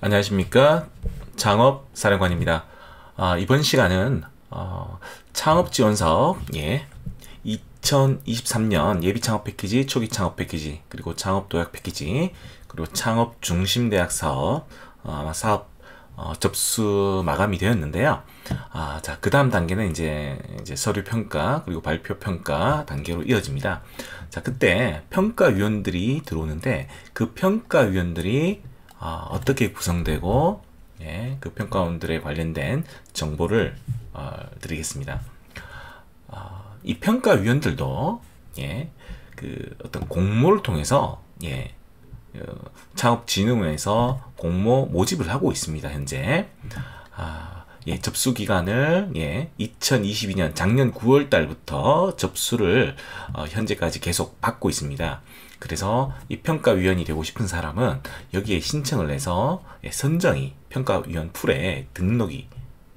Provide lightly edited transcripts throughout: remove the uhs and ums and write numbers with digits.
안녕하십니까. 창업사령관입니다. 이번 시간은 창업지원사업 2023년 예비창업 패키지, 초기창업 패키지, 그리고 창업도약 패키지, 그리고 창업중심대학 사업 아마 사업 접수 마감이 되었는데요. 자, 그 다음 단계는 이제 서류 평가 그리고 발표 평가 단계로 이어집니다. 자, 그때 평가위원들이 들어오는데 그 평가위원들이 어떻게 구성되고 그 평가원들에 관련된 정보를 드리겠습니다. 이 평가위원들도 그 어떤 공모를 통해서 창업진흥원에서 공모 모집을 하고 있습니다. 현재 접수 기간을 2022년 작년 9월 달부터 접수를 현재까지 계속 받고 있습니다. 그래서 이 평가위원이 되고 싶은 사람은 여기에 신청을 해서 선정이 평가위원 풀에 등록이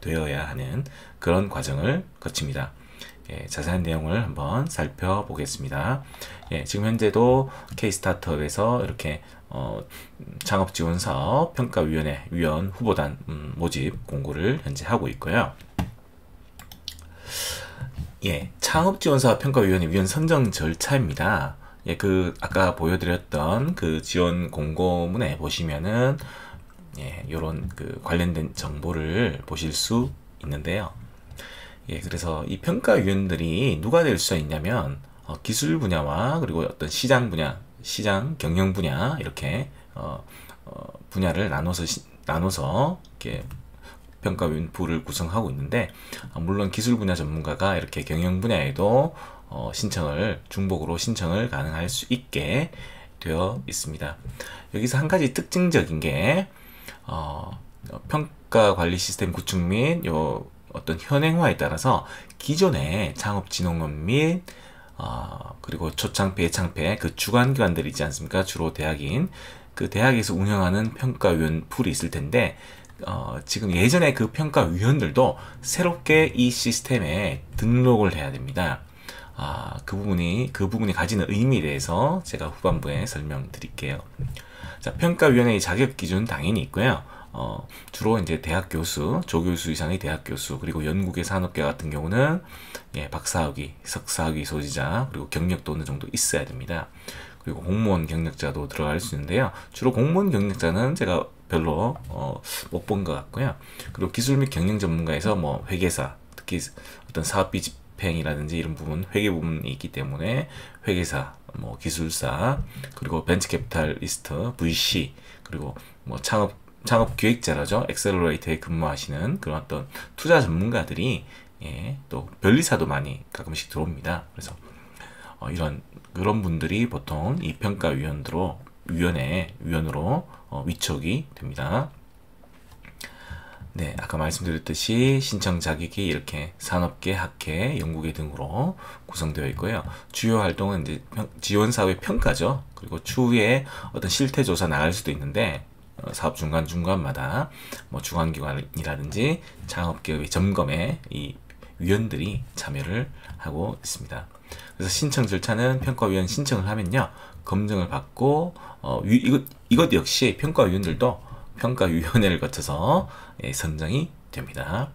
되어야 하는 그런 과정을 거칩니다. 자세한 내용을 한번 살펴보겠습니다. 지금 현재도 K-스타트업에서 이렇게 창업지원사업 평가위원회 위원 후보단 모집 공고를 현재 하고 있고요. 창업지원사업 평가위원회 위원 선정 절차입니다. 아까 보여드렸던 그 지원 공고문에 보시면은 요런 그 관련된 정보를 보실 수 있는데요. 그래서 이 평가위원들이 누가 될 수 있냐면 기술 분야와 그리고 어떤 시장 분야, 시장 경영 분야 이렇게 분야를 나눠서 이렇게 평가위원 부를 구성하고 있는데, 물론 기술 분야 전문가가 이렇게 경영 분야에도 중복으로 신청을 가능할 수 있게 되어 있습니다. 여기서 한 가지 특징적인 게 평가 관리 시스템 구축 및 어떤 현행화에 따라서 기존의 창업진흥원 및 그리고 초창폐, 창폐 그 주관기관들이 있지 않습니까? 주로 대학인 그 대학에서 운영하는 평가위원 풀이 있을 텐데, 지금 예전에 그 평가위원들도 새롭게 이 시스템에 등록을 해야 됩니다. 그 부분이 가지는 의미에 대해서 제가 후반부에 설명드릴게요. 자, 평가위원회의 자격 기준 당연히 있고요. 주로 이제 대학 교수, 조교수 이상의 대학 교수, 그리고 연구계 산업계 같은 경우는 박사학위, 석사학위 소지자, 그리고 경력도 어느 정도 있어야 됩니다. 그리고 공무원 경력자도 들어갈 수 있는데요. 주로 공무원 경력자는 제가 별로 못 본 것 같고요. 그리고 기술 및 경영 전문가에서 뭐 회계사, 특히 어떤 사업비 집행이라든지 이런 부분, 회계 부분이 있기 때문에 회계사, 뭐 기술사, 그리고 벤처캐피탈리스트, VC, 그리고 뭐 창업 기획자라죠. 엑셀러레이터에 근무하시는 그런 어떤 투자 전문가들이 또 변리사도 많이 가끔씩 들어옵니다. 그래서 그런 분들이 보통 이 평가위원으로 위촉이 됩니다. 아까 말씀드렸듯이 신청 자격이 이렇게 산업계, 학회, 연구계 등으로 구성되어 있고요. 주요 활동은 이제 지원사업의 평가죠. 그리고 추후에 어떤 실태조사 나갈 수도 있는데, 사업 중간중간마다 뭐 주관기관이라든지 창업기업의 점검에 이 위원들이 참여를 하고 있습니다. 그래서 신청 절차는 평가위원 신청을 하면요, 검증을 받고 이것 역시 평가위원들도 평가위원회를 거쳐서 선정이 됩니다.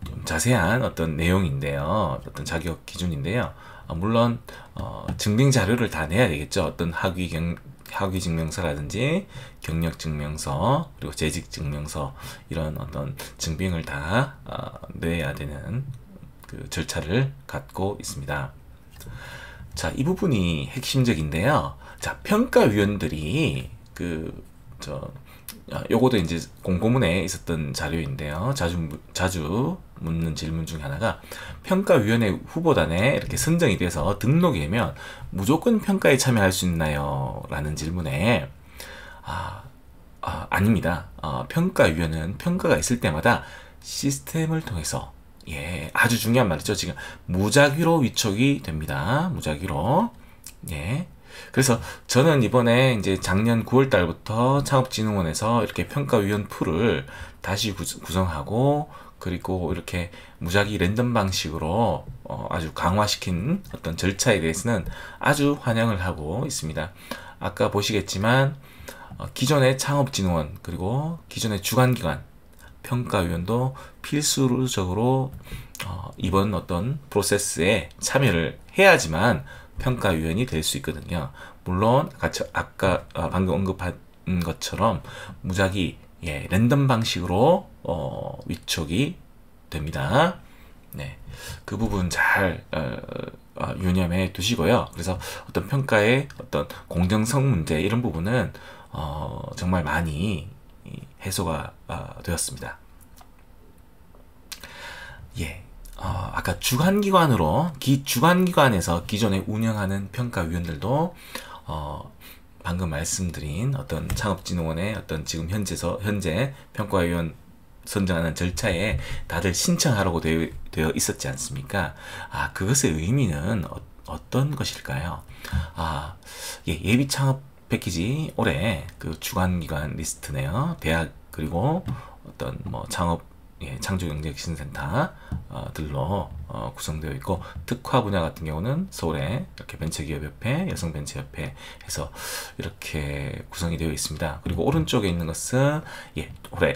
좀 자세한 어떤 내용인데요, 어떤 자격 기준인데요. 물론 증빙 자료를 다 내야 되겠죠. 어떤 학위 증명서라든지 경력 증명서, 그리고 재직 증명서, 이런 어떤 증빙을 다 내야 되는 그 절차를 갖고 있습니다. 자, 이 부분이 핵심적인데요. 자, 평가위원들이 요거도 이제 공고문에 있었던 자료인데요. 자주 묻는 질문 중에 하나가, 평가위원회 후보단에 이렇게 선정이 돼서 등록이 되면 무조건 평가에 참여할 수 있나요? 라는 질문에 아닙니다. 평가위원은 평가가 있을 때마다 시스템을 통해서 아주 중요한 말이죠. 지금 무작위로 위촉이 됩니다. 무작위로. 그래서 저는 이번에 이제 작년 9월 달부터 창업진흥원에서 이렇게 평가위원 풀을 다시 구성하고, 그리고 이렇게 무작위 랜덤 방식으로 아주 강화시킨 어떤 절차에 대해서는 아주 환영을 하고 있습니다. 아까 보시겠지만 기존의 창업진흥원 그리고 기존의 주관기관 평가위원도 필수적으로 이번 어떤 프로세스에 참여를 해야지만 평가위원이 될 수 있거든요. 물론 아까 방금 언급한 것처럼 무작위 랜덤 방식으로 위촉이 됩니다. 네, 그 부분 잘 유념해 두시고요. 그래서 어떤 평가의 어떤 공정성 문제 이런 부분은 정말 많이 해소가 되었습니다. 아까 주관기관에서 기존에 운영하는 평가위원들도 방금 말씀드린 어떤 창업진흥원의 어떤 지금 현재 평가위원 선정하는 절차에 다들 신청하라고 되어 있었지 않습니까? 그것의 의미는 어떤 것일까요? 예비 창업 패키지 올해 그 주관기관 리스트네요. 대학 그리고 어떤 뭐 창조경제혁신센터들로 구성되어 있고, 특화 분야 같은 경우는 서울에 이렇게 벤처기업협회, 여성벤처협회 해서 이렇게 구성이 되어 있습니다. 그리고 오른쪽에 있는 것은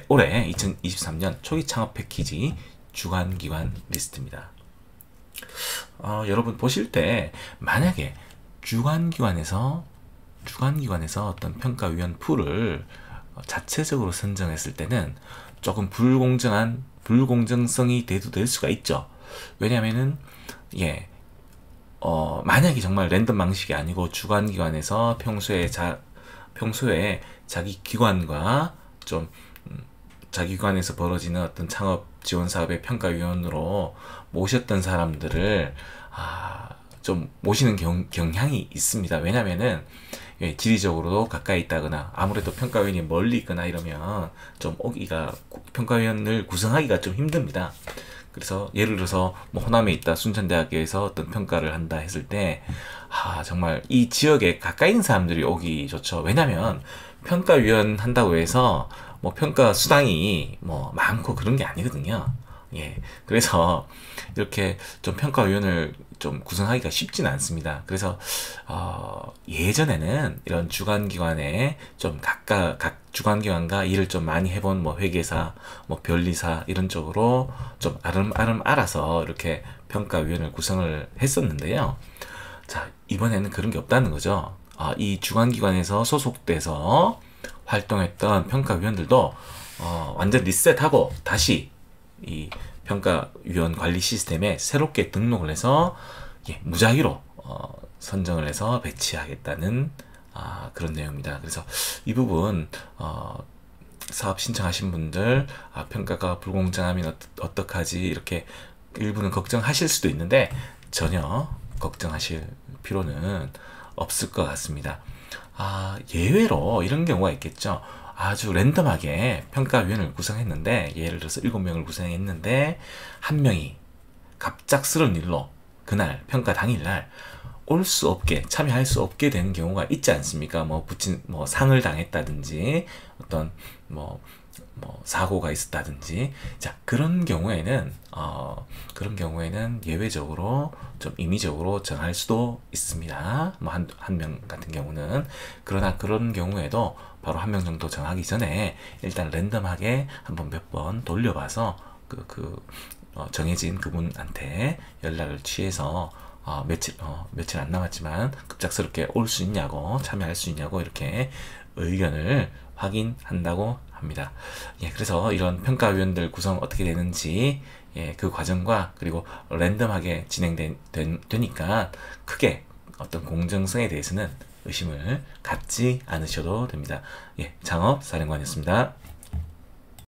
올해 2023년 초기 창업 패키지 주관기관 리스트입니다. 여러분 보실 때 만약에 주관기관에서 어떤 평가위원 풀을 자체적으로 선정했을 때는 조금 불공정성이 될 수가 있죠. 왜냐면은 만약에 정말 랜덤 방식이 아니고 주관기관에서 평소에 자기 기관과 자기 기관에서 벌어지는 어떤 창업 지원 사업의 평가위원으로 모셨던 사람들을 좀 모시는 경향이 있습니다. 왜냐면은 지리적으로도 가까이 있다거나 아무래도 평가위원이 멀리 있거나 이러면 좀 평가위원을 구성하기가 좀 힘듭니다. 그래서 예를 들어서 뭐 호남에 있다 순천대학교에서 어떤 평가를 한다 했을 때 정말 이 지역에 가까이 있는 사람들이 오기 좋죠. 왜냐면 평가위원 한다고 해서 뭐 평가 수당이 뭐 많고 그런 게 아니거든요. 그래서 이렇게 좀 평가위원을 좀 구성하기가 쉽지는 않습니다. 그래서 예전에는 이런 주관기관에 좀 각 주관기관과 일을 좀 많이 해본 뭐 회계사, 뭐 변리사 이런 쪽으로 좀 아름아름 알아서 이렇게 평가위원을 구성을 했었는데요. 자, 이번에는 그런 게 없다는 거죠. 이 주관기관에서 소속돼서 활동했던 평가위원들도 완전 리셋하고 다시 이 평가위원 관리 시스템에 새롭게 등록을 해서 무작위로 선정을 해서 배치하겠다는 그런 내용입니다. 그래서 이 부분 사업 신청하신 분들 평가가 불공정하면 어떡하지 이렇게 일부는 걱정하실 수도 있는데 전혀 걱정하실 필요는 없을 것 같습니다. 예외로 이런 경우가 있겠죠. 아주 랜덤하게 평가위원을 구성했는데, 예를 들어서 7명을 구성했는데 한 명이 갑작스러운 일로 그날 평가 당일날 참여할 수 없게 되는 경우가 있지 않습니까? 뭐 상을 당했다든지 어떤 사고가 있었다든지. 자, 그런 경우에는 예외적으로 좀 임의적으로 정할 수도 있습니다. 뭐 한 명 같은 경우는. 그러나 그런 경우에도 바로 한 명 정도 정하기 전에 일단 랜덤하게 몇 번 돌려봐서 정해진 그분한테 연락을 취해서 며칠 안 남았지만 급작스럽게 올 수 있냐고, 참여할 수 있냐고 이렇게 의견을 확인한다고 합니다. 그래서 이런 평가위원들 구성 어떻게 되는지 그 과정과 그리고 랜덤하게 진행되니까 크게 어떤 공정성에 대해서는 의심을 갖지 않으셔도 됩니다. 창업사령관이었습니다.